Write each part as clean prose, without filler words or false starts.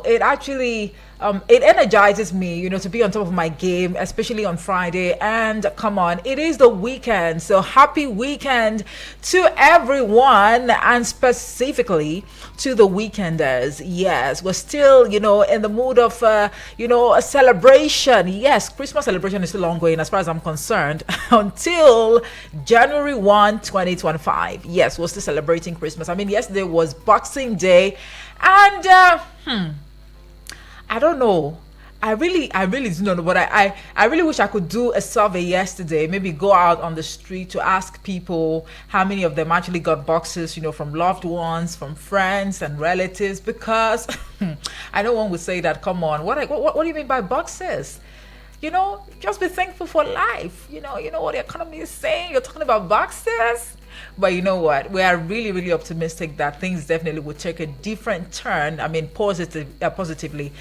it actually it energizes me, to be on top of my game, especially on Friday. And come on, it is the weekend. So happy weekend to everyone, and specifically to the weekenders. Yes, we're still, in the mood of, a celebration. Yes, Christmas celebration is still ongoing as far as I'm concerned until January 1, 2025. Yes, we're still celebrating Christmas. I mean, yesterday was Boxing Day, and I don't know. I really do not know, but I really wish I could do a survey yesterday. Maybe go out on the street to ask people how many of them actually got boxes, from loved ones, from friends and relatives. Because I know one would say that, come on, what do you mean by boxes? Just be thankful for life. You know what the economy is saying. You're talking about boxes. But you know what? We are really, really optimistic that things definitely will take a different turn. I mean, positively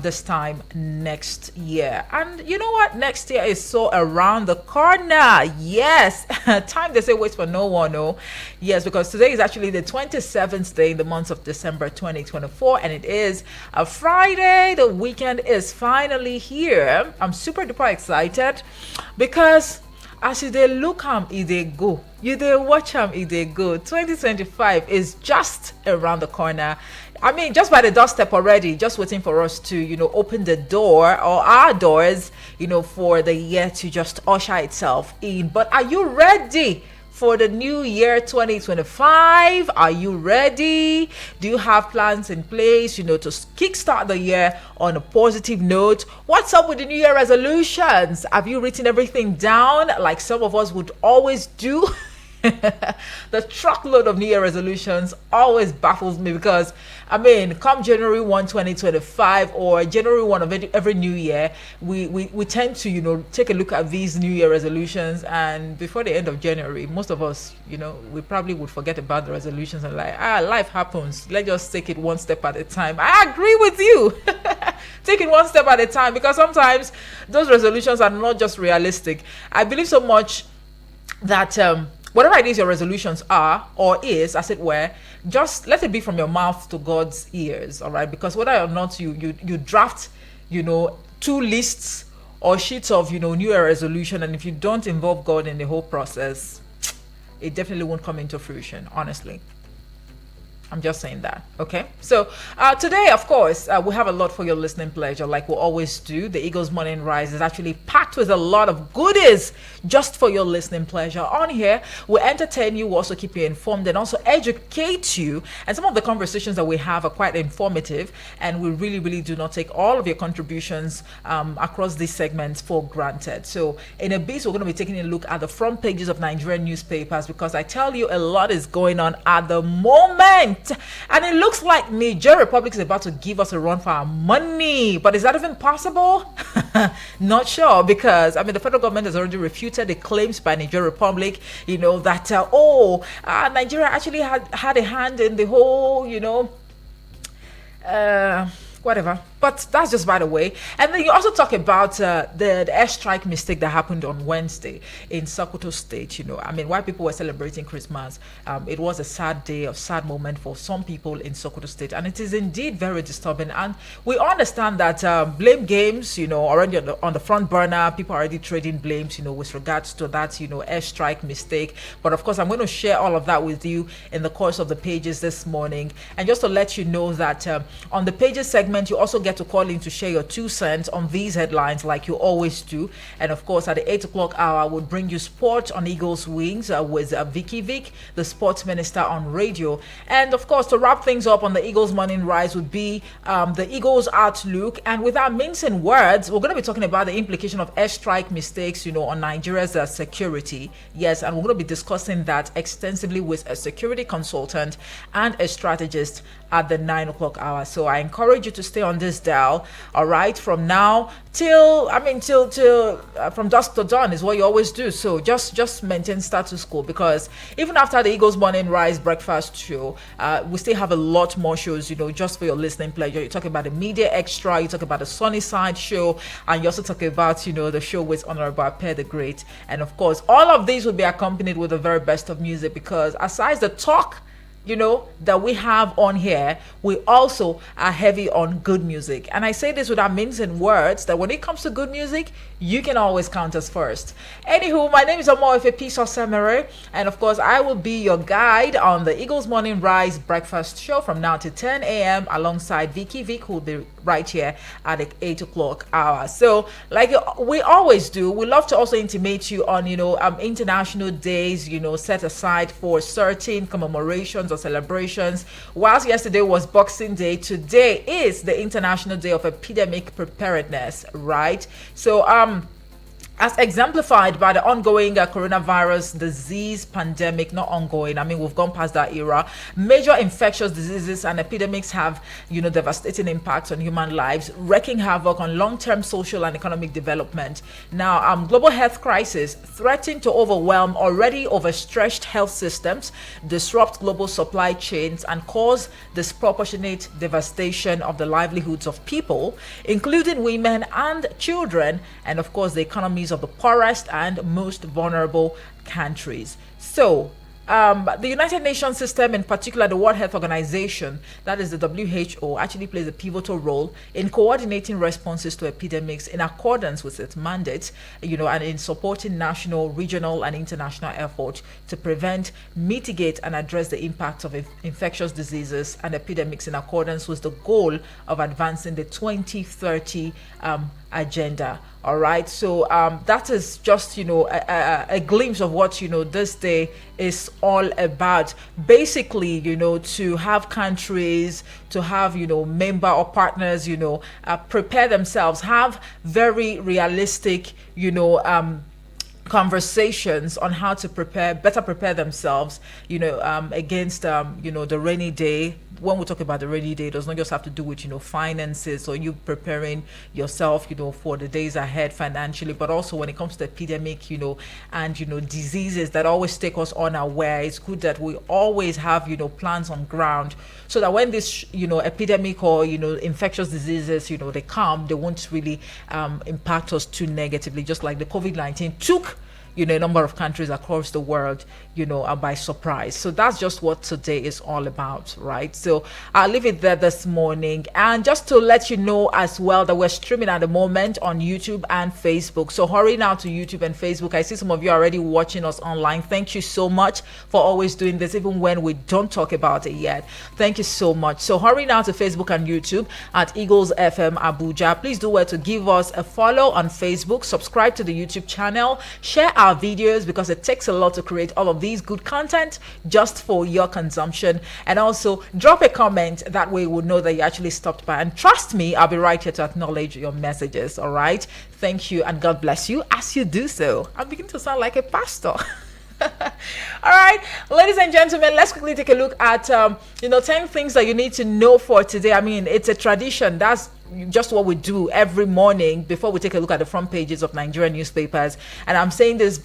this time next year. And you know what? Next year is so around the corner. Yes, time they say waits for no one. No, yes, because today is actually the 27th day in the month of December 2024, and it is a Friday. The weekend is finally here. I'm super duper excited because as you dey look am, e dey go. You dey watch am, e dey go. 2025 is just around the corner. I mean, just by the doorstep already, just waiting for us to, open the door, or our doors, for the year to just usher itself in. But are you ready for the new year 2025? Are you ready? Do you have plans in place, to kickstart the year on a positive note? What's up with the new year resolutions? Have you written everything down like some of us would always do? The truckload of New Year resolutions always baffles me because, I mean, come January 1, 2025 or January 1 of every new year, we tend to, take a look at these New Year resolutions, and before the end of January, most of us, we probably would forget about the resolutions and life happens. Let's just take it one step at a time. I agree with you. Take it one step at a time, because sometimes those resolutions are not just realistic. I believe so much that whatever it is your resolutions are or is, as it were, just let it be from your mouth to God's ears, all right? Because whether or not you draft, two lists or sheets of, New Year resolution, and if you don't involve God in the whole process, it definitely won't come into fruition, honestly. I'm just saying that. Okay. So today, of course, we have a lot for your listening pleasure, like we always do. The Eagles Morning Rise is actually packed with a lot of goodies just for your listening pleasure. On here, we entertain you, we also keep you informed, and also educate you. And some of the conversations that we have are quite informative, and we really, really do not take all of your contributions across these segments for granted. So in a bit, we're going to be taking a look at the front pages of Nigerian newspapers, because I tell you, a lot is going on at the moment. And it looks like Niger Republic is about to give us a run for our money. But is that even possible? Not sure, because the federal government has already refuted the claims by Niger Republic, that Nigeria actually had a hand in the whole, whatever. But that's just by the way. And then you also talk about the airstrike mistake that happened on Wednesday in Sokoto State. While people were celebrating Christmas, it was a sad day, a sad moment for some people in Sokoto State. And it is indeed very disturbing. And we understand that blame games, already on the front burner. People are already trading blames, with regards to that, airstrike mistake. But of course, I'm going to share all of that with you in the course of the pages this morning. And just to let you know that on the pages segment, you also get to call in to share your 2 cents on these headlines like you always do. And of course, at the 8 o'clock hour, we'll bring you sport on Eagles Wings with Vicky Vic, the sports minister, on radio. And of course, to wrap things up on the Eagles Morning Rise would be the Eagles Outlook. And without mincing words, we're going to be talking about the implication of airstrike mistakes, on Nigeria's security. Yes, and we're going to be discussing that extensively with a security consultant and a strategist at the 9 o'clock hour. So I encourage you to stay on this dial, all right, from now till from dusk to dawn is what you always do. So just maintain status quo, because even after the Eagles Morning Rise breakfast show, we still have a lot more shows, just for your listening pleasure. You talk about the Media Extra, you talk about the Sunny Side show, and you also talk about, the show with Honorable Per the Great. And of course, all of these will be accompanied with the very best of music, because aside the talk, that we have on here, we also are heavy on good music. And I say this without mincing words, that when it comes to good music, you can always count us first. Anywho, my name is Omoefe Piso Semere, and of course, I will be your guide on the Eagles Morning Rise Breakfast Show from now to 10 a.m. alongside Vicky. Vic will be right here at the 8 o'clock hour. So, like we always do, we love to also intimate you on, international days, set aside for certain commemorations or celebrations. Whilst yesterday was Boxing Day, today is the International Day of Epidemic Preparedness, right? So, as exemplified by the ongoing coronavirus disease pandemic, not ongoing, I mean, we've gone past that era. Major infectious diseases and epidemics have, devastating impacts on human lives, wreaking havoc on long-term social and economic development. Now, global health crisis threaten to overwhelm already overstretched health systems, disrupt global supply chains, and cause disproportionate devastation of the livelihoods of people, including women and children, and of course, the economies of the poorest and most vulnerable countries. So, the United Nations system, in particular the World Health Organization, that is the WHO, actually plays a pivotal role in coordinating responses to epidemics in accordance with its mandate, and in supporting national, regional, and international efforts to prevent, mitigate, and address the impact of infectious diseases and epidemics in accordance with the goal of advancing the 2030 agenda. All right, so that is just a glimpse of what this day is all about. Basically, to have countries, to have member or partners, prepare themselves, have very realistic conversations on how to better prepare themselves, against the rainy day. When we talk about the rainy day, it does not just have to do with finances or you preparing yourself for the days ahead financially, but also when it comes to epidemic and diseases that always take us unaware. It's good that we always have plans on ground, so that when this epidemic or infectious diseases they come, they won't really impact us too negatively, just like the COVID-19 took a number of countries across the world, by surprise. So that's just what today is all about, right? So I'll leave it there this morning. And just to let you know as well that we're streaming at the moment on YouTube and Facebook. So hurry now to YouTube and Facebook. I see some of you already watching us online. Thank you so much for always doing this, even when we don't talk about it yet. Thank you so much. So hurry now to Facebook and YouTube at Eagles FM Abuja. Please do well to give us a follow on Facebook, subscribe to the YouTube channel, share our videos, because it takes a lot to create all of these good content just for your consumption. And also drop a comment, that way we'll know that you actually stopped by, and trust me, I'll be right here to acknowledge your messages. All right, thank you, and God bless you as you do so. I'm beginning to sound like a pastor. All right, ladies and gentlemen, let's quickly take a look at 10 things that you need to know for today. I mean, it's a tradition. That's just what we do every morning before we take a look at the front pages of Nigerian newspapers. And I'm saying this,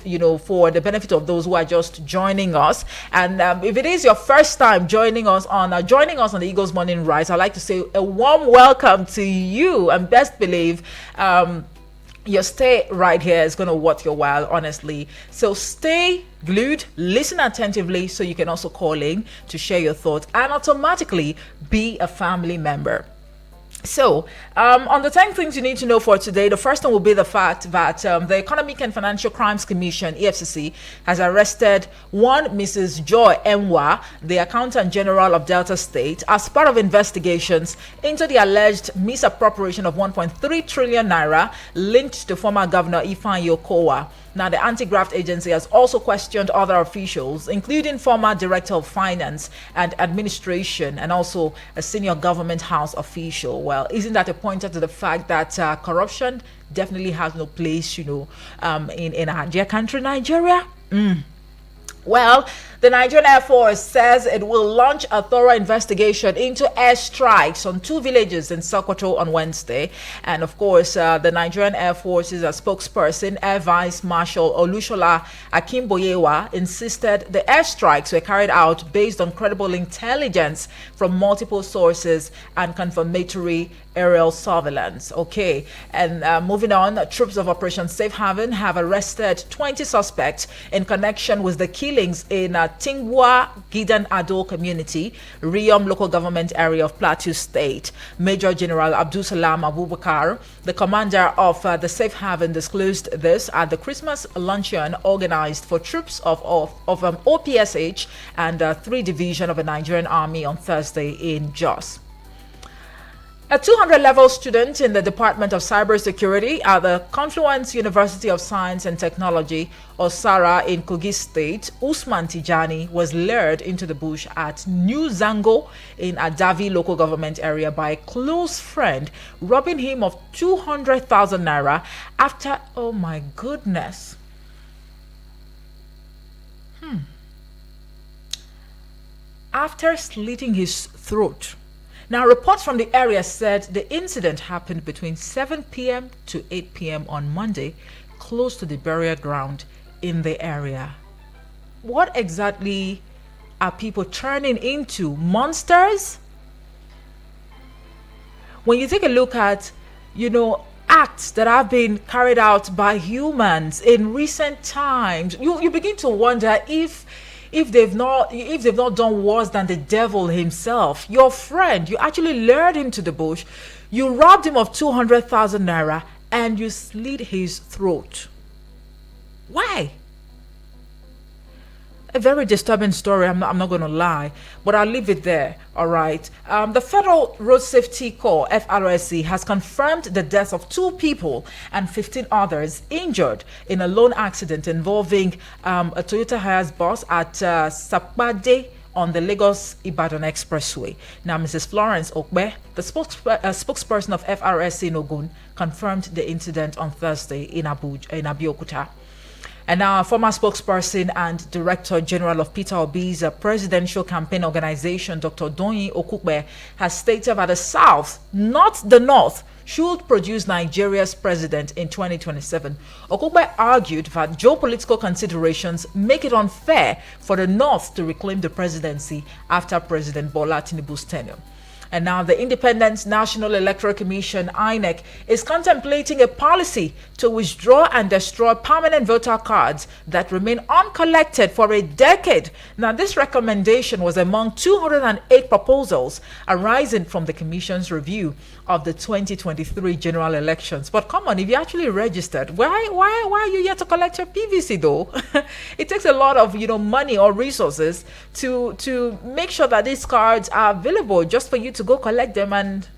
for the benefit of those who are just joining us. And if it is your first time joining us on the Eagles Morning Rise, I'd like to say a warm welcome to you, and best believe your stay right here is going to worth your while, honestly. So stay glued, listen attentively, so you can also call in to share your thoughts and automatically be a family member. So, on the 10 things you need to know for today, the first one will be the fact that the Economic and Financial Crimes Commission, EFCC, has arrested one Mrs. Joy Emwa, the Accountant General of Delta State, as part of investigations into the alleged misappropriation of 1.3 trillion naira linked to former Governor Ifeanyi Okowa. Now, the anti-graft agency has also questioned other officials, including former Director of Finance and Administration and also a senior government house official. Well, isn't that a pointer to the fact that corruption definitely has no place, in our dear country, Nigeria? Well, the Nigerian Air Force says it will launch a thorough investigation into airstrikes on 2 villages in Sokoto on Wednesday. And of course, the Nigerian Air Force's spokesperson, Air Vice Marshal Olushola Akimboyewa, insisted the airstrikes were carried out based on credible intelligence from multiple sources and confirmatory aerial surveillance. Okay, and moving on, troops of Operation Safe Haven have arrested 20 suspects in connection with the killings in Tingwa Gidan Ado community, Riom local government area of Plateau State. Major General Abdul Salam Abubakar, the commander of the Safe Haven, disclosed this at the Christmas luncheon organized for troops of OPSH and 3 Division of the Nigerian Army on Thursday in Jos. A 200-level student in the Department of Cybersecurity at the Confluence University of Science and Technology, Osara, in Kogi State, Usman Tijani, was lured into the bush at New Zango in Adavi local government area by a close friend, robbing him of 200,000 naira after, oh my goodness. After slitting his throat. Now, reports from the area said the incident happened between 7 p.m. to 8 p.m. on Monday, close to the burial ground in the area. What exactly are people turning into? Monsters? When you take a look at, acts that have been carried out by humans in recent times, you begin to wonder if they've not done worse than the devil himself. Your friend, you actually lured him to the bush, you robbed him of 200,000 naira, and you slit his throat. Why? A very disturbing story, I'm not going to lie, but I'll leave it there, all right? The Federal Road Safety Corps, FRSC, has confirmed the death of 2 people and 15 others injured in a lone accident involving a Toyota Hiace bus at Sapade on the Lagos-Ibadan Expressway. Now, Mrs. Florence Okbe, the spokesperson of FRSC in Ogun, confirmed the incident on Thursday in Abeokuta. And now, former spokesperson and Director General of Peter Obi's presidential campaign organization, Dr. Doyin Okukbe, has stated that the South, not the North, should produce Nigeria's president in 2027. Okukbe argued that geopolitical considerations make it unfair for the North to reclaim the presidency after President Bola Tinubu's tenure. And now the Independent National Electoral Commission, INEC, is contemplating a policy to withdraw and destroy permanent voter cards that remain uncollected for a decade. Now, this recommendation was among 208 proposals arising from the Commission's review of the 2023 general elections. But come on, if you actually registered, why are you yet to collect your PVC though? It takes a lot of money or resources to make sure that these cards are available just for you to go collect them. And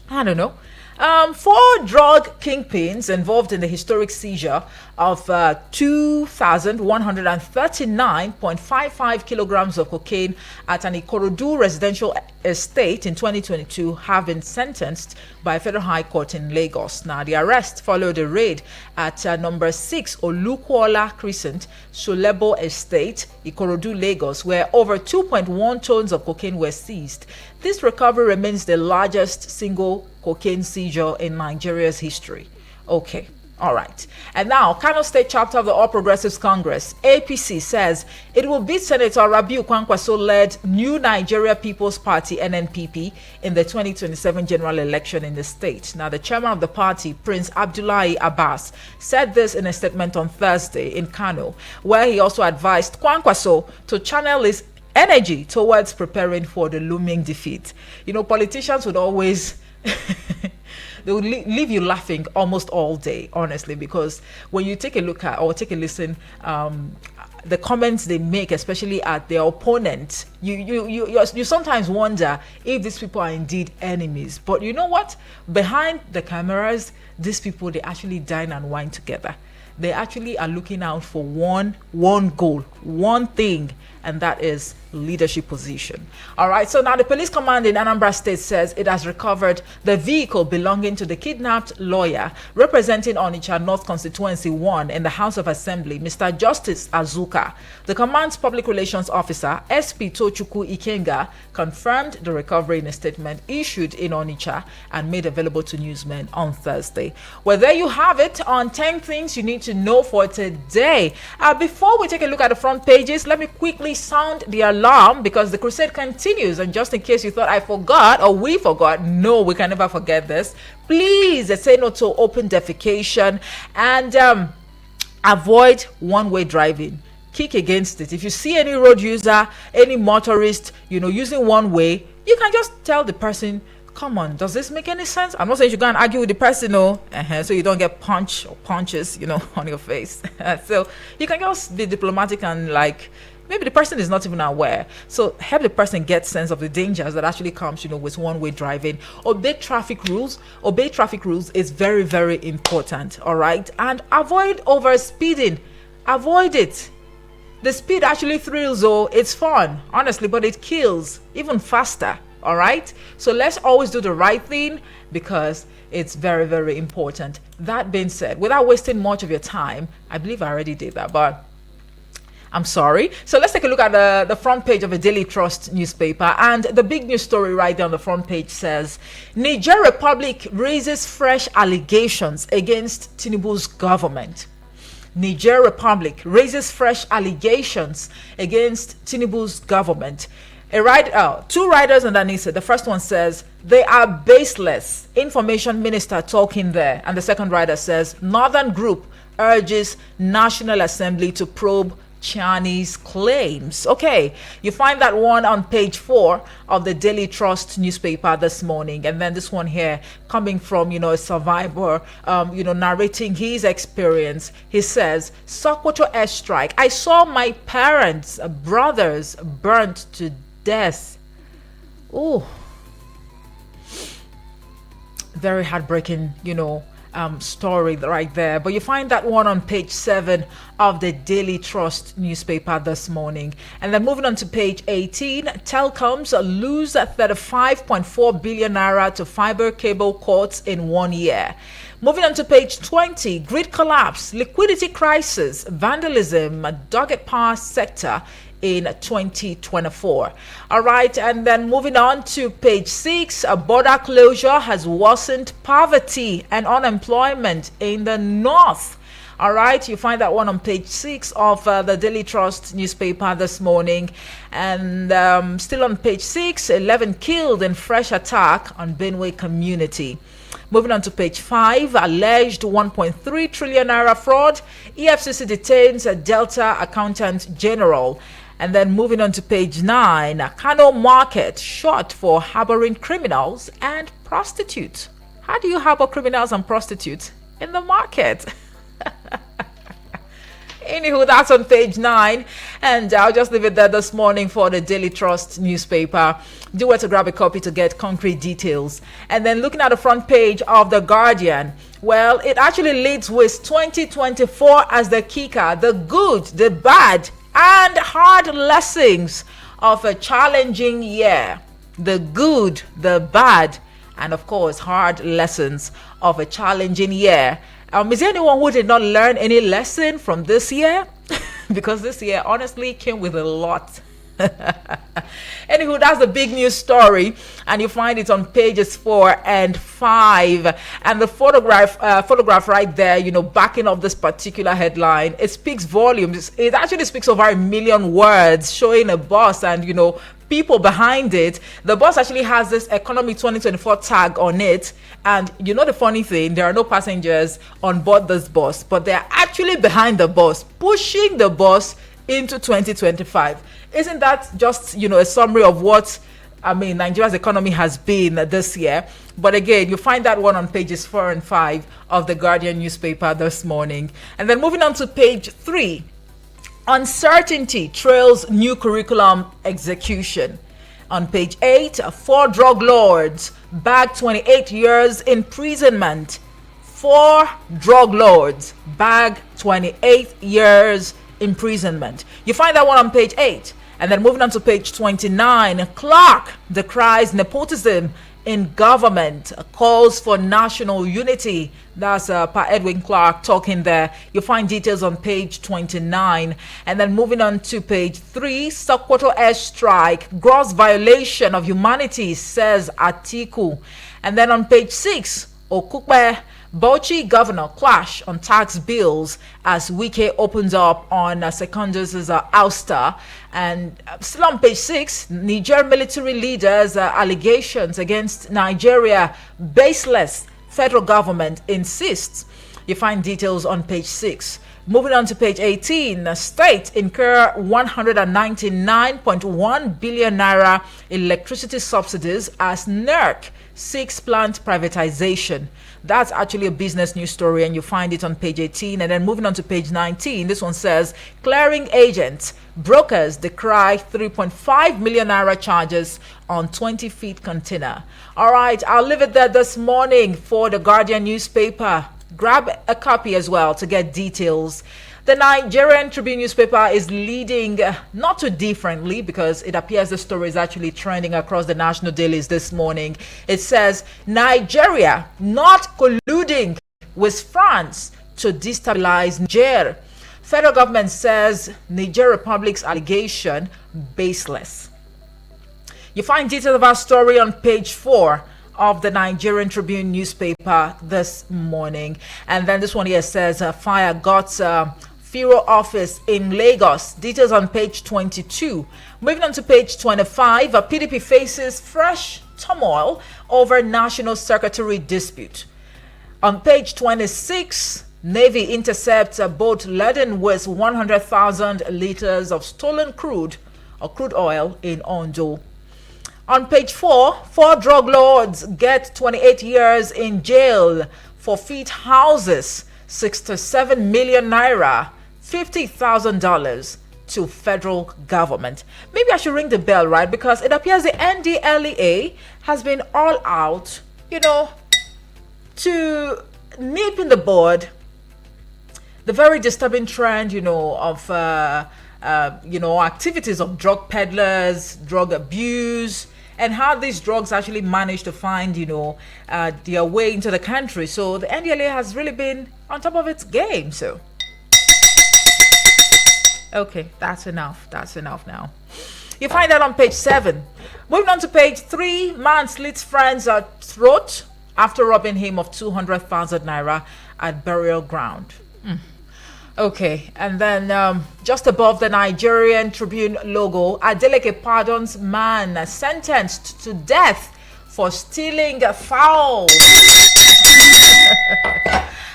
I don't know. 4 drug kingpins involved in the historic seizure of 2,139.55 kilograms of cocaine at an Ikorodu residential estate in 2022 have been sentenced by a federal high court in Lagos. Now, the arrest followed a raid at number 6 Olukuola Crescent, Solebo Estate, Ikorodu, Lagos, where over 2.1 tons of cocaine were seized. This recovery remains the largest single cocaine seizure in Nigeria's history. Okay. All right. And now, Kano State Chapter of the All Progressives Congress, APC, says it will beat Senator Rabiu Kwankwaso-led New Nigeria People's Party, NNPP, in the 2027 general election in the state. Now, the chairman of the party, Prince Abdullahi Abbas, said this in a statement on Thursday in Kano, where he also advised Kwankwaso to channel his energy towards preparing for the looming defeat. Politicians would always... they would leave you laughing almost all day, honestly, because when you take a look at or take a listen, the comments they make, especially at their opponent, you sometimes wonder if these people are indeed enemies. But you know what? Behind the cameras, these people, they actually dine and wine together. They actually are looking out for one goal, one thing, and that is leadership position. All right, so now the police command in Anambra State says it has recovered the vehicle belonging to the kidnapped lawyer representing Onitsha North Constituency 1 in the House of Assembly, Mr. Justice Azuka. The command's public relations officer, SP Tochukwu Ikenga, confirmed the recovery in a statement issued in Onitsha and made available to newsmen on Thursday. Well, there you have it on 10 things you need to know for today. Before we take a look at the front pages, let me quickly sound the alarm because the crusade continues. And just in case you thought I forgot or we forgot, no, we can never forget this. Please say no to open defecation and avoid one-way driving. kick against it. If you see any road user, any motorist, using one way, you can just tell the person, come on, does this make any sense? I'm not saying you go and argue with the person, so you don't get punches, on your face. So you can just be diplomatic and maybe the person is not even aware. So help the person get sense of the dangers that actually comes, with one-way driving. Obey traffic rules. Obey traffic rules is very, very important. All right. And avoid over speeding. Avoid it. The speed actually thrills, it's fun, honestly, but it kills even faster. All right. So let's always do the right thing because it's very, very important. That being said, without wasting much of your time, I believe I already did that, but I'm sorry. So let's take a look at the front page of a Daily Trust newspaper. And the big news story right there on the front page says, Niger Republic raises fresh allegations against Tinubu's government. Niger Republic raises fresh allegations against Tinubu's government. Two writers underneath it. The first one says, they are baseless. Information Minister talking there. And the second writer says, Northern Group urges National Assembly to probe Chinese claims. Okay, you find that one on page 4 of the Daily Trust newspaper this morning. And then this one here coming from, a survivor, narrating his experience. He says, Sokoto airstrike. I saw my parents, brothers burnt to death. Oh, very heartbreaking, story right there. But you find that one on page 7 of the Daily Trust newspaper this morning. And then moving on to page 18, telecoms lose 35.4 billion naira to fiber cable cuts in 1 year. Moving on to page 20, grid collapse, liquidity crisis, vandalism, dogged power sector in 2024. All right, and then moving on to page 6, a border closure has worsened poverty and unemployment in the north. All right, you find that one on page 6 of the Daily Trust newspaper this morning. And still on page 6, 11 killed in fresh attack on Benue community. Moving on to page 5, alleged 1.3 trillion naira fraud. EFCC detains a Delta accountant general. And then moving on to page 9, Kano market shot for harboring criminals and prostitutes. How do you harbor criminals and prostitutes in the market? Anywho, that's on page 9, and I'll just leave it there this morning for the Daily Trust newspaper. Do where to grab a copy to get concrete details. And then looking at the front page of The Guardian, well, it actually leads with 2024 as the kicker, the good, the bad, and hard lessons of a challenging year. The good, the bad, and of course, hard lessons of a challenging year. Is there anyone who did not learn any lesson from this year? Because this year honestly came with a lot. Anywho, that's the big news story, and you find it on pages 4 and 5. And the photograph right there, backing up this particular headline, it speaks volumes. It actually speaks over 1 million words, showing a bus and people behind it. The bus actually has this Economy 2024 tag on it, and the funny thing, there are no passengers on board this bus, but they're actually behind the bus, pushing the bus into 2025. Isn't that just a summary of what Nigeria's economy has been this year? But again, you find that one on pages 4 and 5 of the Guardian newspaper this morning. And then moving on to page 3, uncertainty trails new curriculum execution. On page 8, 4 drug lords bag 28 years imprisonment. 4 drug lords bag 28 years imprisonment. You find that one on page 8. And then moving on to page 29, Clark decries nepotism in government, calls for national unity. That's Pa Edwin Clark talking there. You'll find details on page 29. And then moving on to page 3, Sokoto airstrike, gross violation of humanity, says Atiku. And then on page 6, Okupe, Bauchi governor clash on tax bills as Wike opens up on Secondus' ouster. And still on page 6, Niger military leaders' allegations against Nigeria baseless. Federal government insists. You find details on page 6. Moving on to page 18, states incur 199.1 billion naira electricity subsidies as NERC seeks plant privatization. That's actually a business news story, and you find it on page 18. And then moving on to page 19, this one says clearing agents, brokers decry 3.5 million naira charges on 20-feet container. All right, I'll leave it there this morning for the Guardian newspaper. Grab a copy as well to get details. The Nigerian Tribune newspaper is leading not too differently, because it appears the story is actually trending across the national dailies this morning. It says Nigeria not colluding with France to destabilize Niger. Federal government says Niger Republic's allegation baseless. You find details of our story on page 4 of the Nigerian Tribune newspaper this morning. And then this one here says fire got Firo office in Lagos. Details on page 22. Moving on to page 25, PDP faces fresh turmoil over national secretary dispute. On page 26, Navy intercepts a boat laden with 100,000 liters of stolen crude or crude oil in Ondo. On page 4, 4 drug lords get 28 years in jail for feet houses, 67 million naira, $50,000 to federal government. Maybe I should ring the bell, right? Because it appears the NDLEA has been all out, to nip in the bud the very disturbing trend, of activities of drug peddlers, drug abuse, and how these drugs actually manage to find, their way into the country. So the NDLEA has really been on top of its game. So, okay, that's enough. That's enough now. You find that on page 7. Moving on to page 3, man slits friend's throat after robbing him of 200,000 naira at burial ground. Okay, and then just above the Nigerian Tribune logo, Adeleke pardons man sentenced to death for stealing a fowl.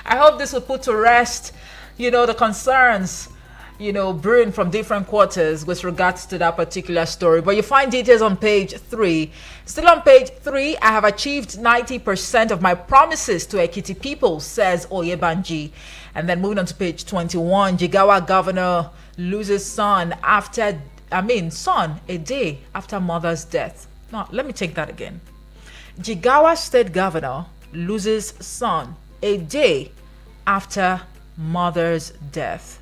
I hope this will put to rest, the concerns, brewing from different quarters with regards to that particular story. But you find details on page 3. Still on page 3, I have achieved 90% of my promises to Ekiti people, says Oyebanji. And then moving on to page 21, Jigawa governor loses son a day after mother's death. Now, let me take that again. Jigawa state governor loses son a day after mother's death.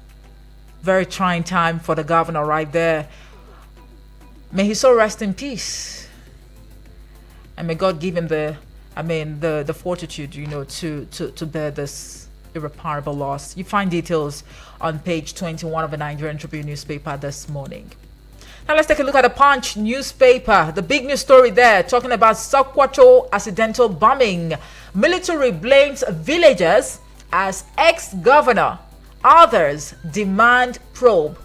Very trying time for the governor right there. May he so rest in peace. And may God give him the fortitude, to bear this irreparable loss. You find details on page 21 of the Nigerian Tribune newspaper this morning. Now let's take a look at the Punch newspaper. The big news story there, talking about Sokoto accidental bombing. Military blames villagers as ex-governor. Others demand probe.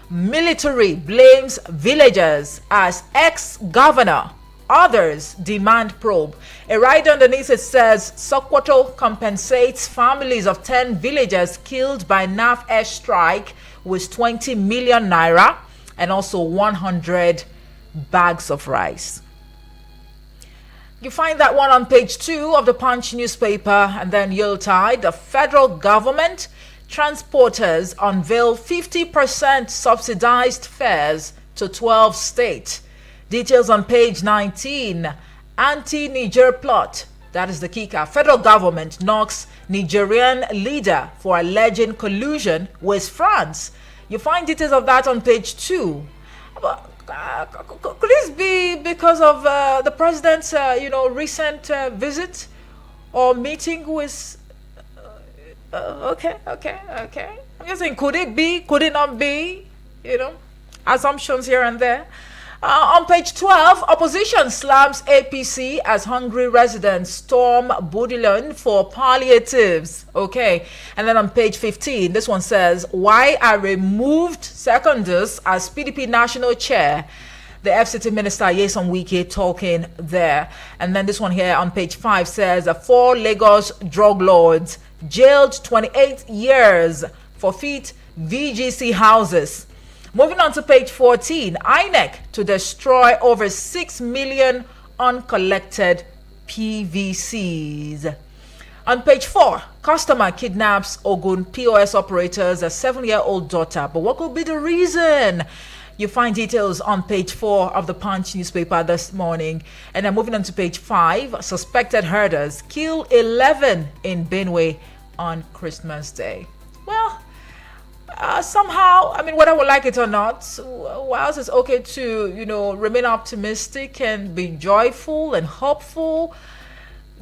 Military blames villagers as ex-governor. Others demand probe. A write underneath it says Sokoto compensates families of 10 villagers killed by NAF airstrike with 20 million naira and also 100 bags of rice. You find that one on page 2 of the Punch newspaper. And then Yuletide, the federal government transporters unveil 50% subsidized fares to 12 states. Details on page 19. Anti-Niger plot. That is the kicker. Federal government knocks Nigerian leader for alleging collusion with France. You find details of that on page 2. Could this be because of the president's, recent visit or meeting with? Okay. I'm just saying, could it be? Could it not be? Assumptions here and there. On page 12, opposition slams APC as hungry residents storm Budilon for palliatives. Okay. And then on page 15, this one says, why I removed Secondus as PDP national chair. The FCT minister, Yeson Wike, talking there. And then this one here on page 5 says, 4 Lagos drug lords jailed 28 years forfeit VGC houses. Moving on to page 14, INEC to destroy over 6 million uncollected PVCs. On page 4, customer kidnaps Ogun POS operator's 7-year-old daughter. But what could be the reason? You find details on page 4 of the Punch newspaper this morning. And then moving on to page 5, suspected herders kill 11 in Benue on Christmas Day. Well, somehow, I mean, whether we like it or not, whilst it's okay to, remain optimistic and be joyful and hopeful,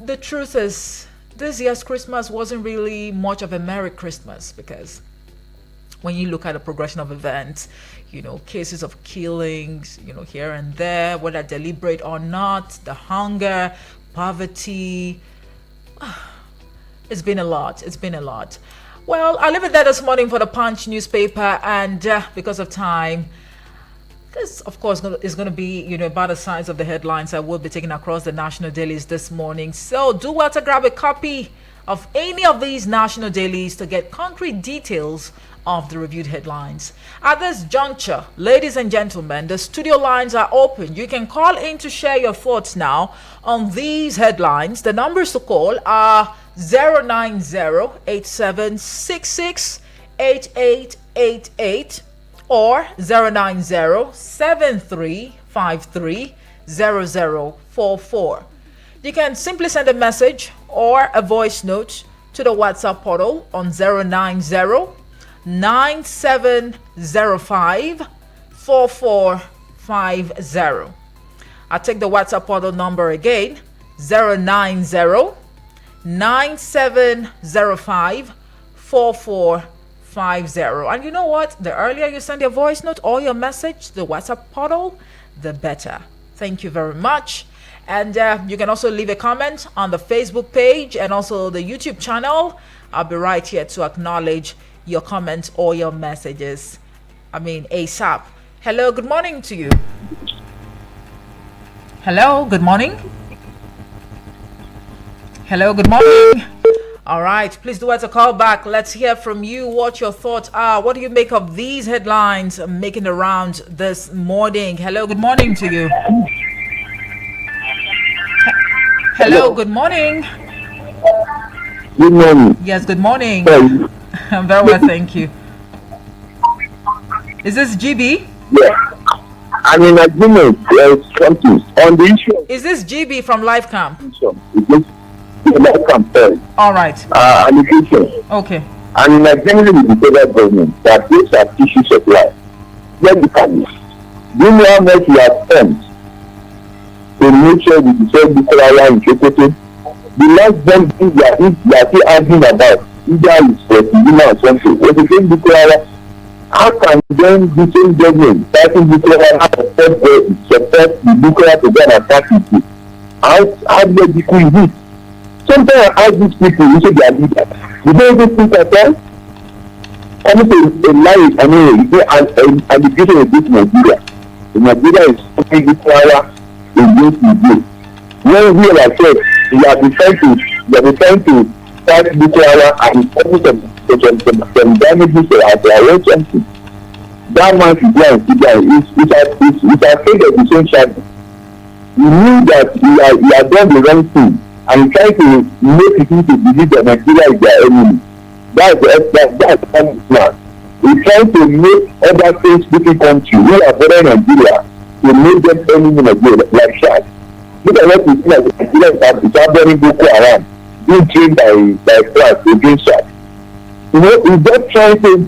the truth is this year's Christmas wasn't really much of a Merry Christmas, because when you look at the progression of events, cases of killings, here and there, whether deliberate or not, the hunger, poverty, it's been a lot. Well, I'll leave it there this morning for the Punch newspaper, and because of time, this, of course, is going to be, about the size of the headlines I will be taking across the national dailies this morning. So do well to grab a copy of any of these national dailies to get concrete details of the reviewed headlines. At this juncture, ladies and gentlemen, the studio lines are open. You can call in to share your thoughts now on these headlines. The numbers to call are 090-8766-8888 or 090-7353-0044. You can simply send a message or a voice note to the WhatsApp portal on 090-9705-4450. I'll take the WhatsApp portal number again, 090-9705-4450. And you know what? The earlier you send your voice note or your message to the WhatsApp portal, the better. Thank you very much. And you can also leave a comment on the Facebook page and also the YouTube channel. I'll be right here to acknowledge your comments or your messages. ASAP. Hello, good morning to you. Hello, good morning. Hello, good morning. All right, please do want to call back. Let's hear from you what your thoughts are. What do you make of these headlines making the rounds this morning? Hello, good morning to you. Hello, good morning. Good morning. Yes, good morning. Hey. I'm very well, thank you. Is this GB? Yeah. I'm in agreement. Something on the issue. Is this GB from Life Camp? Life Camp. All right. Allocation. Okay. I'm in agreement with the federal government that these are issues of life. Medically, do you know how much we have spent to make sure we decide the Korea in Sokoto? The last one thing they are still arguing about, either is for Tidima or something, was the same Korea. How can then the same government starting the Korea support the Korea to go and attack people? How logical is it? Sometimes I ask these people, you say they are leaders. You don't even think at all? Honestly, a lie, an allegation against Nigeria. Nigeria is something the Korea against Nigeria. When we ourselves, we have been trying to fight the Korea and some damages to our own country. That man should go and sit down. It's afraid of the same shadow. You knew that you are done the wrong thing and you try to make people to believe that Nigeria is their enemy. That's the plan. We try to make other French-speaking countries who are better than Nigeria to make them enemy Nigeria like Chad. Look at what we see as Nigeria is happening Boko Haram, being trained by France against Chad. We're just trying to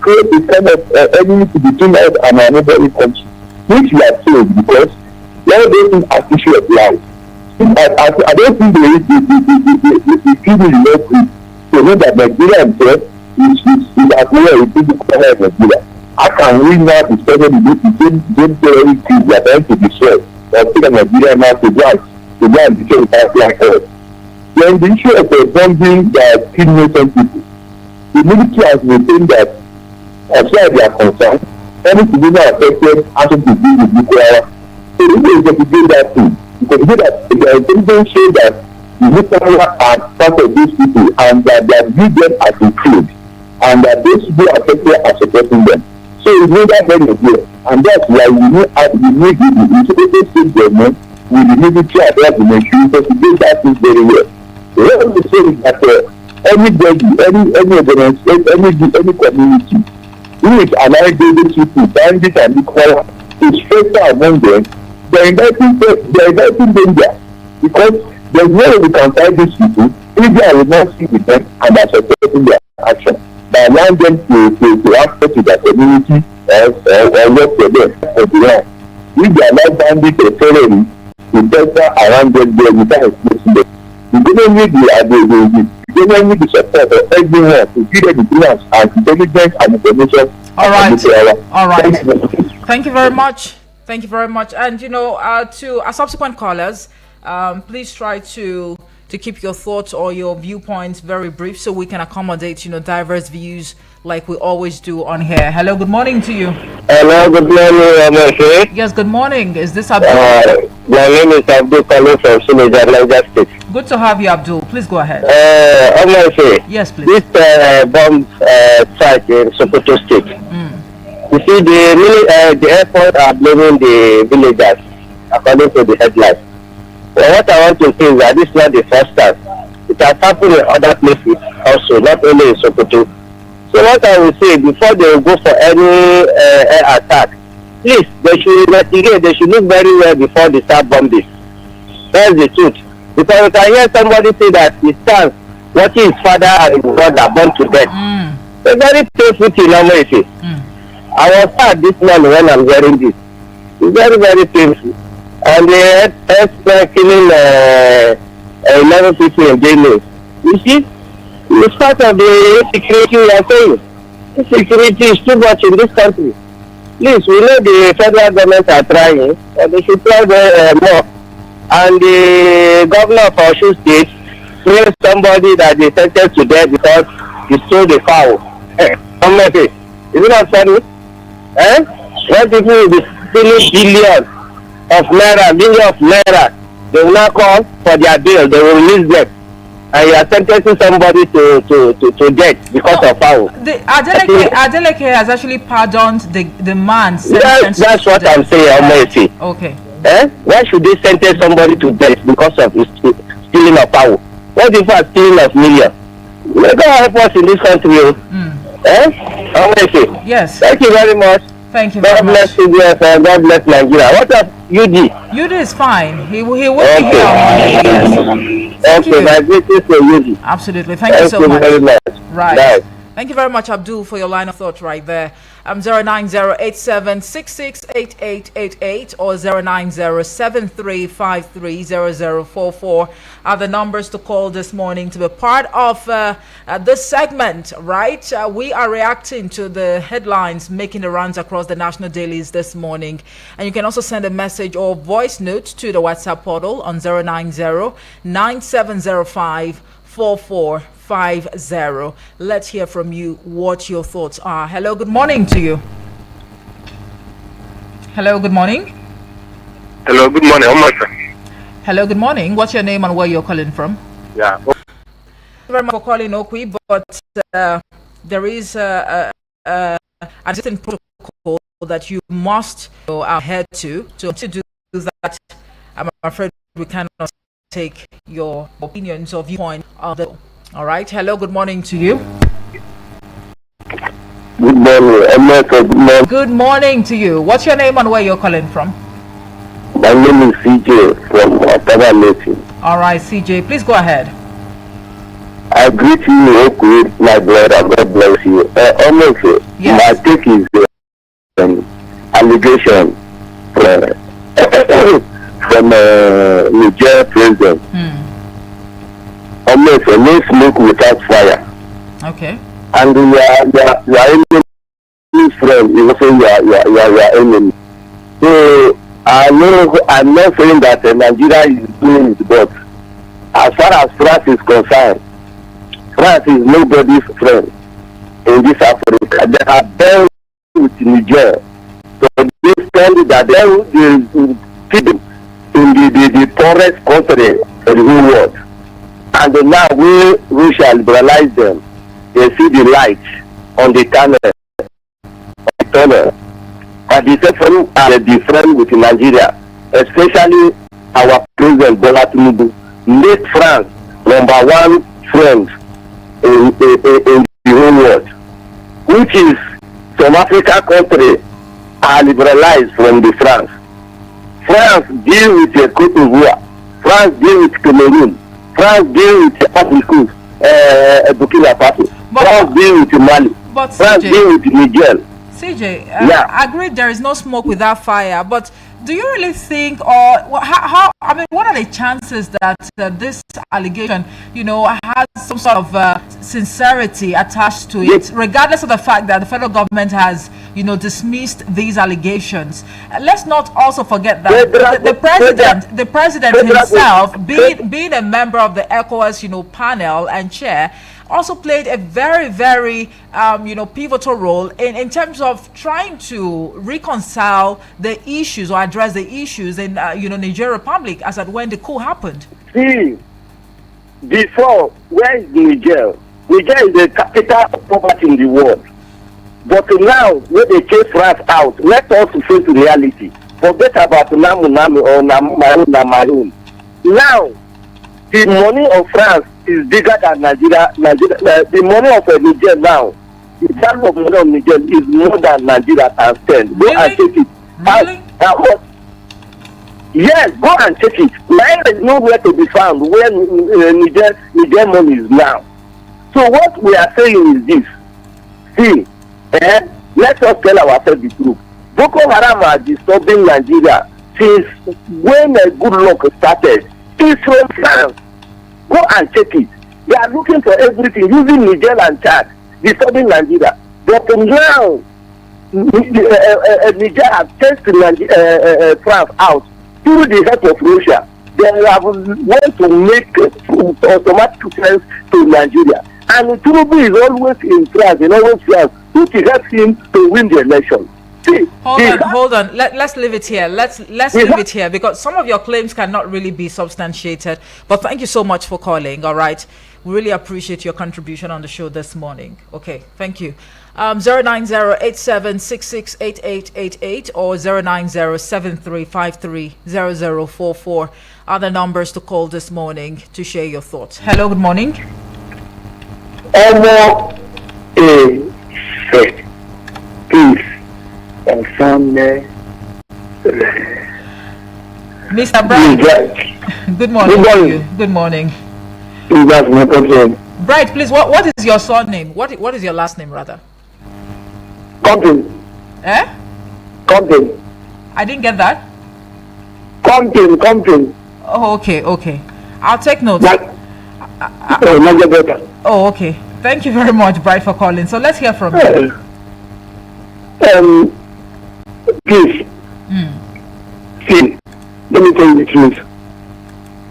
create a kind of enemy between us and our neighboring country, which we are told because all those things are issue of life. I don't think the people enough to know that Nigeria himself is as well a big corner of Nigeria. How can we now discover the same theory things we are trying to destroy or take Nigeria now to go and destroy the pipeline earth? Then the issue of bombing that killed innocent people, the military has maintained that as far as they are concerned, any civilian affected has to do with nuclear. So we need to investigate that thing because we know that the intelligence shows that Nicaraguans are part of these people, and that they view them as a trade, and that those people affected are supporting them. So it's neither very here, and that's why we need the integrated state government with the military affairs in the to do that thing very well. What I would say is that anybody, any organization, any community who is allowing these people, bandits and equal, to strengthen among them, they're inviting danger, because there's no way we can fight these people if they are not see with them and are supporting their action by allowing them to access to their community or work for them for the land. If they allow bandits or terrorists to better around them there without exposing them, we don't need the support of everyone to give them the plans and intelligence and information. All right. Thank you very much. Thank you very much. And to our subsequent callers, please try to keep your thoughts or your viewpoints very brief so we can accommodate diverse views like we always do on here. Hello, good morning to you. Hello, good morning, Amoshe. Yes, good morning. Is this Abdul? My name is Abdul calling from Suleja, Niger State. Good to have you, Abdul. Please go ahead. Amoshe. Yes, please. This bomb strike in Sokoto State. You see, the airport are blaming the villagers, according to the headline. Well, what I want to say is that this is not the first time. It has happened in other places also, not only in Sokoto. So what I will say, before they will go for any air attack, please, they should investigate, they should look very well before they start bombing. That's the truth. Because you can hear somebody say that he stands watching his father and his brother burned to death. It's very painful thing, normally. I was sad this morning when I'm hearing this. It's very, very painful. And they had killing 11 people in jail. You see, it's part of the security we are saying. The security is too much in this country. Please, we know the federal government are trying, but they should try more. And the governor of Osun State praised somebody that they sentenced to death because he stole the fowl. Is it not funny? When people will be stealing billions of naira, they will not call for their bail, they will release them. And you are sentencing somebody to death because of foul. Adeleke has actually pardoned the man sentenced. That's what I'm saying, Okay. Why should they sentence somebody to death because of his stealing of fowl? What if I'm stealing of millions? May God help us in this country. Yes. Thank you very much. Thank you very much. God bless CBS, God bless Nigeria. What up, UD? UD is fine. He will be here on Monday. Yes. Okay, my greetings to UD. Absolutely. Thank you so much. Very much. Right. Bye. Thank you very much, Abdul, for your line of thought right there. 09087668888 or 09073530044 are the numbers to call this morning to be part of this segment, right? We are reacting to the headlines making the rounds across the national dailies this morning. And you can also send a message or voice note to the WhatsApp portal on 09097054450. Let's hear from you what your thoughts are. Hello, good morning to you. Hello, good morning. Hello, good morning. Hello, good morning. What's your name and where you're calling from? Yeah. Thank you very much for calling, Okwi, but there is a certain protocol that you must adhere to do that. I'm afraid we cannot take your opinions or viewpoint of the. All right. Hello. Good morning to you. Good morning. Good morning. Good morning to you. What's your name and where you're calling from? My name is CJ from Ottawa, Nation. All right, CJ. Please go ahead. I greet you, Okwi, my brother. God bless you. Yes. My take is allegation from Niger president. Almost no smoke without fire. Okay. And you are enemy friend, you say you are enemy. So I'm not saying that Nigeria is doing it, but as far as France is concerned, France is nobody's friend in this Africa. They are dealt with Niger. So they stand that they keep in the poorest country in the whole world. And now we Russia liberalize them, they see the light on the tunnel. And the second are different with Nigeria, especially our President Bola Tinubu made France #1 friend in the whole world, which is some African countries are liberalized from the France. France deal with Cote d'Ivoire, France deal with Cameroon, France deal with Africa, Burkina Faso, France deal with Mali, France deal with Niger. CJ, I agree there is no smoke without fire, but do you really think, or how I mean, what are the chances that this allegation, has some sort of sincerity attached to it, regardless of the fact that the federal government has, dismissed these allegations? Let's not also forget that the president himself, being a member of the ECOWAS, panel and chair, also played a very, very, pivotal role in terms of trying to reconcile the issues or address the issues in, Niger Republic as at when the coup happened. See, before, where is Niger? Niger is the capital of poverty in the world. But now, when they chase France out, let us face reality. Forget about Namu or Namaroon. Now, the money of France is bigger than Nigeria. The money of Niger now, the value of money of Niger is more than Nigeria can spend. Go and take it. Really? Yes, go and take it. Naira is nowhere to be found where Niger money is now. So what we are saying is this. See, let us tell ourselves the truth. Boko Haram are disturbing Nigeria since when a good luck started. It's from France. Go and check it. They are looking for everything, using Niger and Chad, disturbing Nigeria. But now, Niger has tested France out through the help of Russia. They have want to make automatic sense to Nigeria. And Tinubu is always in France, which helps him to win the election. See, hold on. Let's leave it here. Let's leave it here, because some of your claims cannot really be substantiated. But thank you so much for calling. All right, we really appreciate your contribution on the show this morning. Okay, thank you. 09087668888 or 09073530044 are the numbers to call this morning to share your thoughts. Hello, good morning. Please. Mr. Bright, good morning to you. Good morning. Bright, please, what is your surname? What is your last name, rather? Compton. Compton. I didn't get that. Compton. Oh, okay. I'll take notes. Oh, okay. Thank you very much, Bright, for calling. So let's hear from you. Please, see, let me tell you the truth.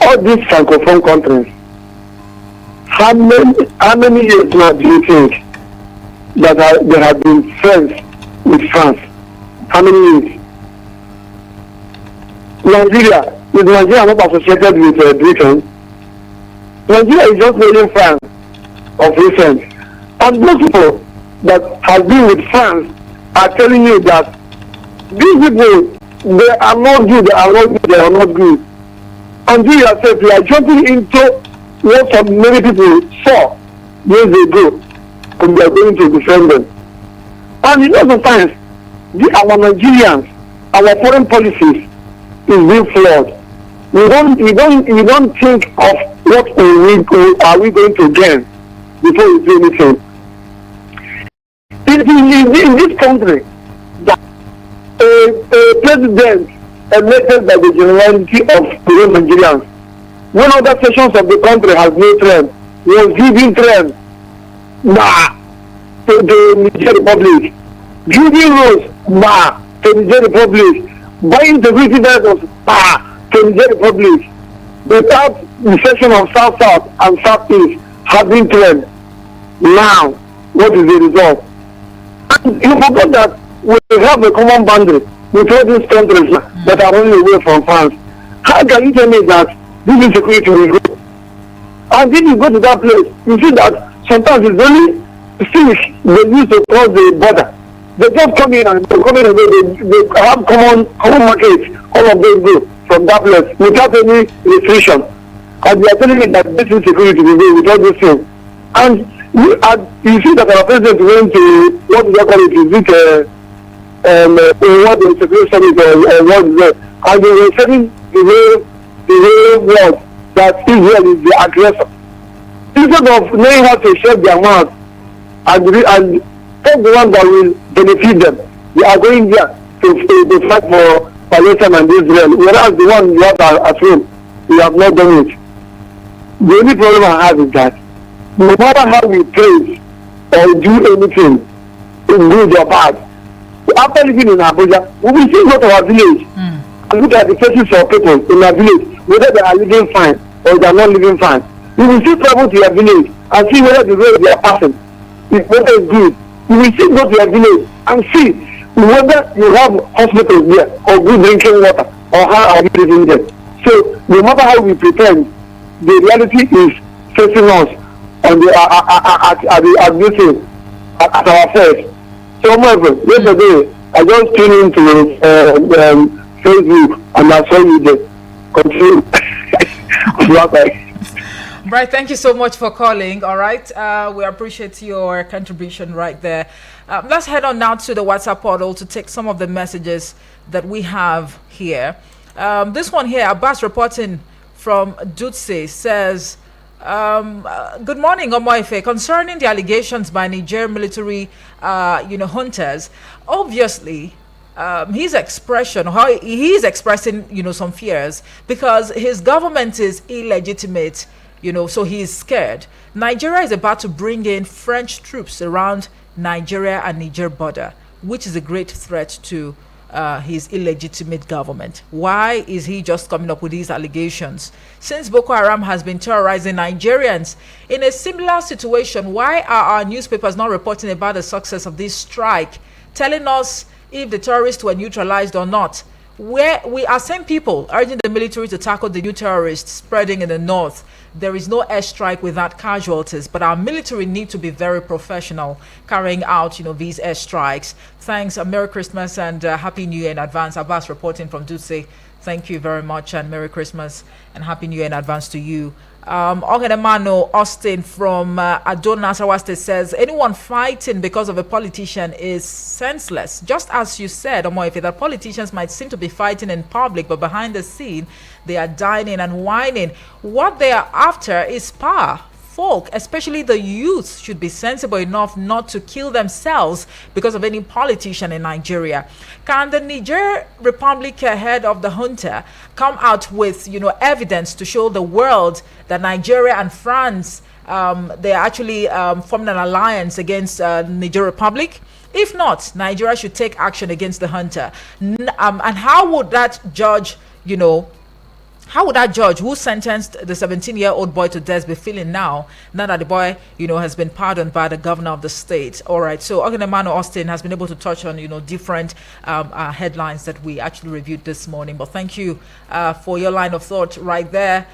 All these francophone countries, how many years now do you think that they have been friends with France? How many years? Nigeria not associated with Britain? Nigeria is just holding France of recent. And those people that have been with France are telling you that these people, they are not good, they are not good. And you yourself, you are jumping into what many people saw years ago, and they are going to defend them. And sometimes, our Nigerians, our foreign policies is being flawed. We don't think of what are we going to gain before we do anything. In this country, a president elected by the generality of the Nigerians, when other sections of the country has no trend, was giving trend to the Niger Republic, giving roads to the Niger Republic, buying the vehicles to the Niger Republic, without the section of South and Southeast having trend. Now, what is the result? And you forgot that we have a common boundary with all these countries that are running away from France. How can you tell me that this insecurity will go? And if you go to that place, you see that sometimes it's only fish they use to cross the border. They just come in and they have common markets. All of them go from that place without any restriction. And they are telling me that this is security today without this thing. And you see that our president went to what do they call it? Is it what the security summit or what is it? And they were saying the whole world that Israel is the aggressor. Instead of knowing how to shut their mouth and take the one that will benefit them, they are going there to fight for Palestine and Israel, whereas the one you have at home, we have not done it. The only problem I have is that no matter how we praise or do anything, good or bad, after living in Abuja, we will still go to our village and look at the faces of people in our village, whether they are living fine or they are not living fine. We will still travel to your village and see whether the road they are passing is whether it's good. We will still go to your village and see whether you have hospitals there or good drinking water or how are you living there. So no matter how we pretend, the reality is facing us on the at our face. So yesterday I just tuned into Facebook and I saw you there. Continue. Right, thank you so much for calling. All right, we appreciate your contribution right there. Let's head on now to the WhatsApp portal to take some of the messages that we have here. This one here, Abbas reporting from Dutse, says, good morning, Omoife. Concerning the allegations by Niger military, hunters, obviously, his expression, how he is expressing, some fears because his government is illegitimate, so he is scared. Nigeria is about to bring in French troops around Nigeria and Niger border, which is a great threat to his illegitimate government. Why is he just coming up with these allegations? Since Boko Haram has been terrorizing Nigerians in a similar situation, why are our newspapers not reporting about the success of this strike, telling us if the terrorists were neutralized or not? Where we are same people urging the military to tackle the new terrorists spreading in the north. There is no airstrike without casualties, but our military need to be very professional carrying out, these airstrikes. Thanks, Merry Christmas and Happy New Year in advance. Abbas reporting from Dutse. Thank you very much and Merry Christmas and Happy New Year in advance to you. Ogenemano Austin from Adona, Sarawak State says, anyone fighting because of a politician is senseless. Just as you said, Omoife, that politicians might seem to be fighting in public, but behind the scene, they are dining and whining. What they are after is power. Folk, especially the youth, should be sensible enough not to kill themselves because of any politician in Nigeria. Can the Niger Republic head of the junta come out with, evidence to show the world that Nigeria and France, they are actually formed an alliance against Niger Republic? If not, Nigeria should take action against the junta. And how would that judge, how would that judge who sentenced the 17-year-old boy to death be feeling now that the boy, has been pardoned by the governor of the state? All right. So Ogenemano Austin has been able to touch on, different headlines that we actually reviewed this morning. But thank you for your line of thought right there.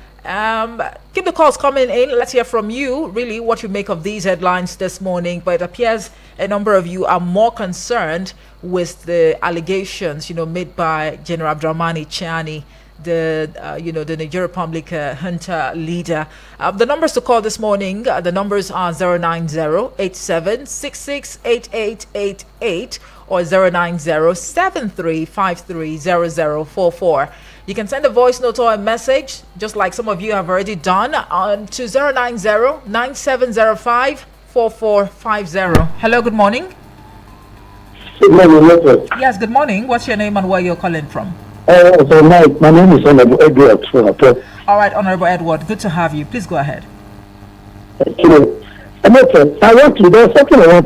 Keep the calls coming in. Let's hear from you, really, what you make of these headlines this morning. But it appears a number of you are more concerned with the allegations, made by General Abdurrahmani Chiani, the Niger Republic junta leader. The numbers to call this morning, the numbers are 090-8766-8888 or 090-7353-0044. You can send a voice note or a message, just like some of you have already done, to 090-9705-4450. Hello, good morning. Good morning, yes, good morning. What's your name and where you're calling from? My name is Honorable Edward. All right, Honorable Edward, good to have you. Please go ahead. Thank you. There's something I want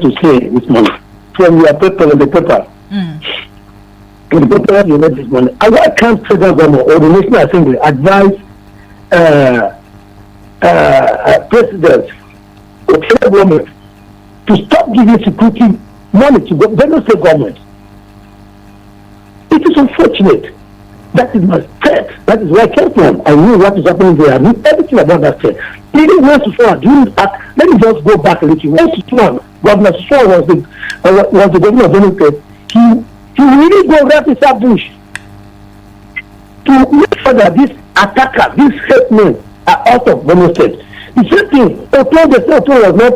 to say this morning from your paper, the paper. In the paper you read this morning. Why can't federal government or the National Assembly advise presidents or federal government to stop giving security money to the state government? It is unfortunate. That is my state. That is where I came from. I knew what is happening there. I knew everything about that state. Even when Suswan, let me just go back a little. When Suswan, Governor Suswan was the governor of Benue State, he really go right inside bush to make sure that these attackers, these hate men are out of Benue State. The same thing, Oton, the Oton was not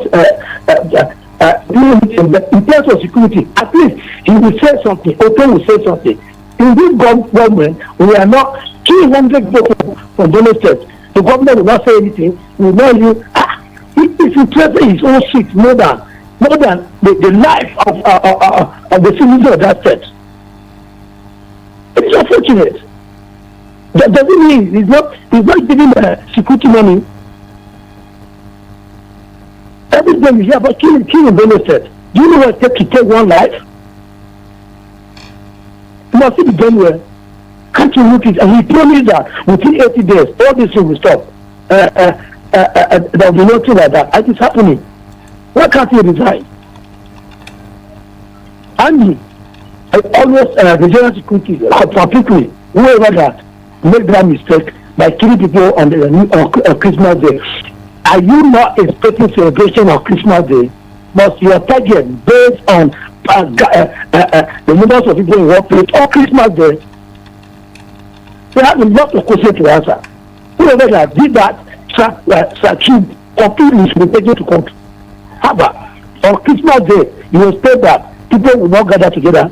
in terms of security. At least he will say something. Oton will say something. In this government, we are not 200 people from Benue State. The government will not say anything. We will not use. It's interested in his own shit more than the life of the citizens of that state. It's unfortunate. That doesn't mean he's not giving security money. Every day you hear about killing Benue State. Do you know what it takes to take one life? You must be done well. Can't you look it? And he promised that within 80 days, all this will stop. There will be nothing like that. It is happening. Why can't he resign? And I always the general security particularly whoever that made that mistake by killing people on Christmas Day. Are you not expecting celebration on Christmas Day? Must your target based on the numbers of people in workplace on Christmas Day? They have a lot of questions to answer. Whoever that did that, Saki completely should be taken to court. However, on Christmas Day, you expect that people will not gather together.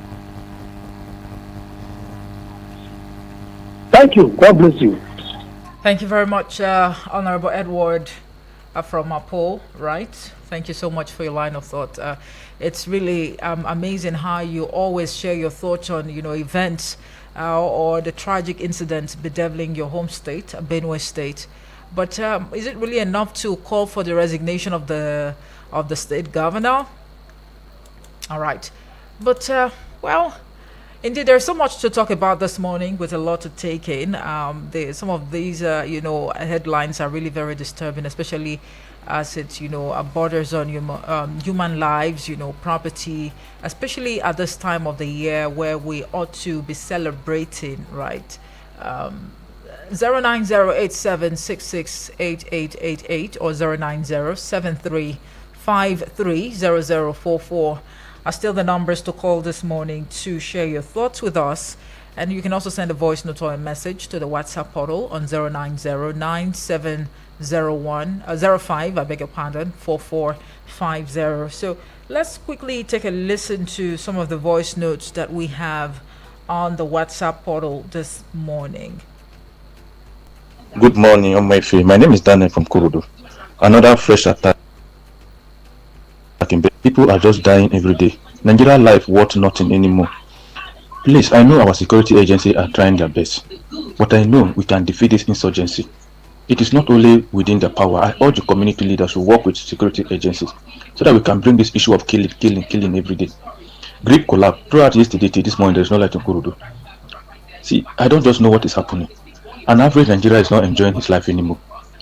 Thank you. God bless you. Thank you very much, Honorable Edward from Mapo, right? Thank you so much for your line of thought. It's really amazing how you always share your thoughts on, events or the tragic incidents bedeviling your home state, Benue State. But is it really enough to call for the resignation of the state governor? All right. But, well, indeed, there's so much to talk about this morning with a lot to take in. Some of these, headlines are really very disturbing, especially as it, borders on human lives, property, especially at this time of the year where we ought to be celebrating, right? 09087668888 or 09073530044 are still the numbers to call this morning to share your thoughts with us. And you can also send a voice note or a message to the WhatsApp portal on 090970105, So let's quickly take a listen to some of the voice notes that we have on the WhatsApp portal this morning. Good morning, Omefi. My name is Daniel from Kurudu. Another fresh attack. People are just dying every day. Nigeria life worth nothing anymore. Please, I know our security agencies are trying their best, but I know we can defeat this insurgency. It is not only within the power. I urge the community leaders to work with security agencies so that we can bring this issue of killing every day. Grid collapse. Throughout yesterday till this morning, there is no light in Kurudu. See, I don't just know what is happening. An average Nigeria is not enjoying his life anymore.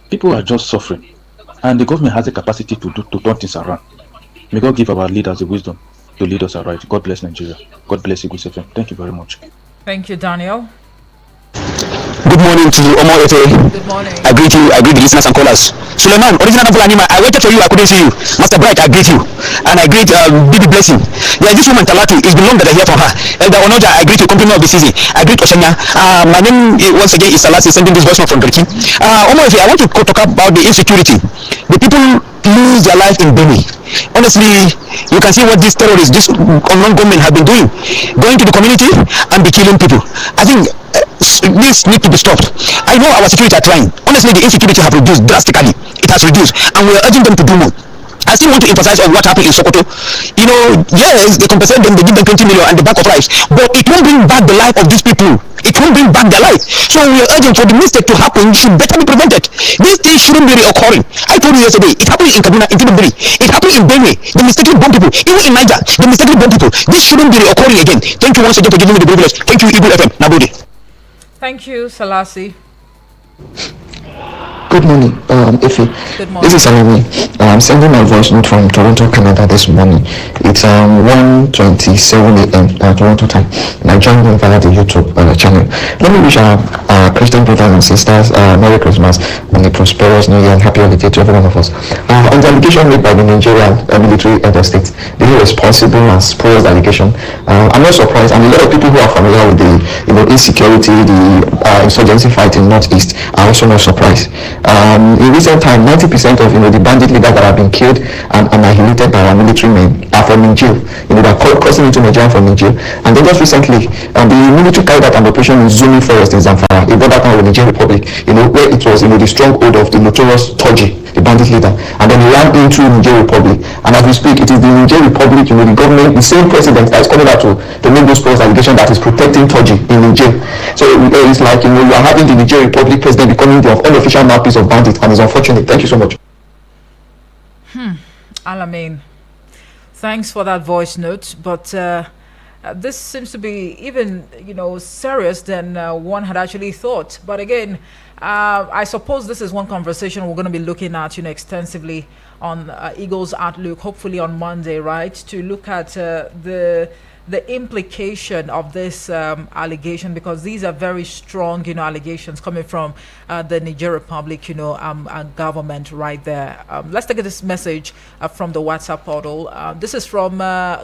People are just suffering, and the government has the capacity to turn things around. May God give our leaders the wisdom to lead us aright. God bless Nigeria. God bless Eagle FM. Thank you very much. Thank you, Daniel. Good morning to you, Omo Efe. Good morning. I greet the listeners and callers. Suleiman, original Anima, I waited for you, I couldn't see you. Master Bright, I greet you. And I greet Bibi Blessing. Yeah, this woman Talatu, it's been long that I hear from her. Elder Onoja, I greet you, company of the season. I greet Oshanya. My name once again is Salasi, sending this voice from Garki. Omo Efe, I want to talk about the insecurity. The people lose their life in Benue. Honestly, you can see what these terrorists, this unknown government have been doing. Going to the community and be killing people. I think this needs to be stopped. I know our security are trying. Honestly, the insecurity have reduced drastically. It has reduced, and we are urging them to do more. I still want to emphasize on what happened in Sokoto. Yes, they compensate them, they give them 20 million and the back of lives, but it won't bring back the life of these people. It won't bring back their life. So we are urging for the mistake to happen should better be prevented. This thing shouldn't be reoccurring. I told you yesterday, it happened in Kaduna, in Tilbury, it happened in Benue. They mistakenly bomb people. Even in Niger, they mistakenly bomb people. This shouldn't be reoccurring again. Thank you once again for giving me the privilege. Thank you, Eagle FM. Nabodi. Thank you, Salasi. Good morning, Ife. Good This morning. is Salome. I'm sending my voice note from Toronto, Canada this morning. It's 1:27 a.m. Toronto time, and I joined in via the YouTube channel. Let me wish our Christian brothers and sisters Merry Christmas and a prosperous New Year and Happy Holiday to every one of us. On the allegation made by the Nigerian military head of state, the irresponsible and spurious allegation, I'm not surprised, and a lot of people who are familiar with the insecurity, the insurgency fight in Northeast are also not surprised. In recent time, 90% of the bandit leaders that have been killed and annihilated by our military men are from Niger. They're crossing into Nigeria from Niger. And then just recently, the military carried out an operation in Zuni Forest in Zamfara, a border town with the Niger Republic, where it was the stronghold of the notorious Toji, the bandit leader. And then he ran into Niger Republic. And as we speak, it is the Niger Republic, the government, the same president that is coming out to make those false allegations that is protecting Toji in Niger. So it's like you are having the Niger Republic president becoming the unofficial mouthpiece of bandit, and it's unfortunate. Thank you so much. Alamein, thanks for that voice note, but this seems to be even serious than one had actually thought. But again, I suppose this is one conversation we're going to be looking at extensively on Eagles Outlook, hopefully on Monday, right, to look at the implication of this allegation, because these are very strong allegations coming from the Niger Republic government right there. Let's take this message from the WhatsApp portal. This is from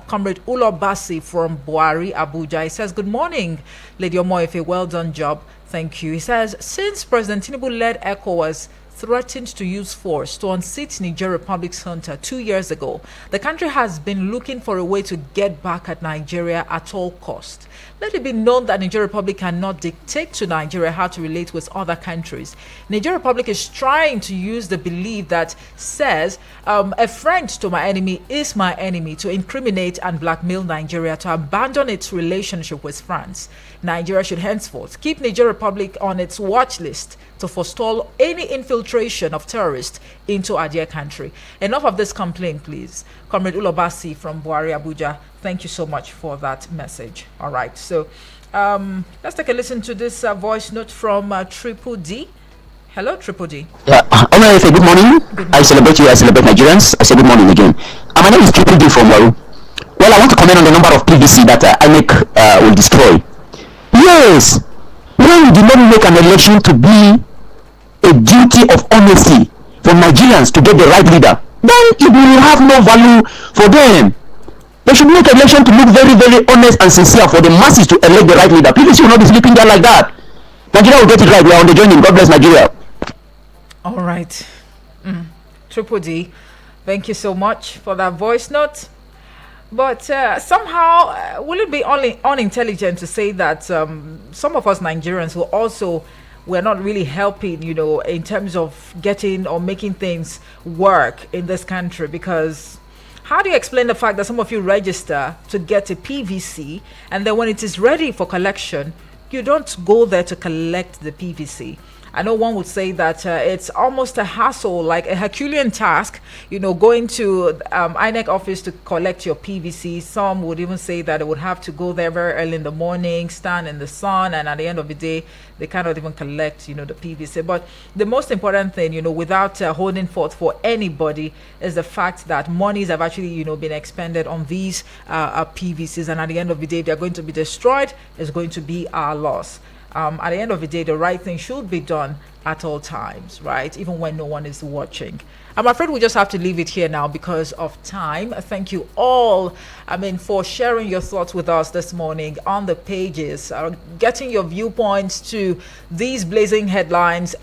Comrade Ulo Bassi from Buari, Abuja. He says, good morning, Lady Omoife, well done job, thank you. He says, since President Tinubu led ECOWAS threatened to use force to unseat Niger Republic's junta 2 years ago, the country has been looking for a way to get back at Nigeria at all cost. Let it be known that Niger Republic cannot dictate to Nigeria how to relate with other countries. Niger Republic is trying to use the belief that says a friend to my enemy is my enemy to incriminate and blackmail Nigeria to abandon its relationship with France. Nigeria should henceforth keep Niger Republic on its watch list to forestall any infiltration of terrorists into our dear country. Enough of this complaint, please. Comrade Ulobasi from Buari, Abuja, thank you so much for that message. All right, so let's take a listen to this voice note from Triple D. Hello, Triple D. Yeah, good morning. I celebrate you, I celebrate Nigerians. I say good morning again. My name is Triple D from Waru. Well, I want to comment on the number of PVC that INEC will destroy. Yes, when we did not make an election to be a duty of honesty for Nigerians to get the right leader, then it will have no value for them. They should make election to look very, very honest and sincere for the masses to elect the right leader. PVC will not be sleeping there like that. Nigeria will get it right. We are on the journey. God bless Nigeria. All right. Triple D, thank you so much for that voice note. But somehow, will it be only unintelligent to say that some of us Nigerians who also we're not really helping, in terms of getting or making things work in this country? Because how do you explain the fact that some of you register to get a PVC and then when it is ready for collection, you don't go there to collect the PVC? I know one would say that it's almost a hassle, like a Herculean task, going to INEC office to collect your PVC. Some would even say that it would have to go there very early in the morning, stand in the sun, and at the end of the day, they cannot even collect, the PVC. But the most important thing, without holding forth for anybody, is the fact that monies have actually, been expended on these PVCs, and at the end of the day, if they're going to be destroyed, it's going to be our loss. At the end of the day, the right thing should be done at all times, right? Even when no one is watching. I'm afraid we just have to leave it here now because of time. Thank you all, for sharing your thoughts with us this morning on the pages, getting your viewpoints to these blazing headlines.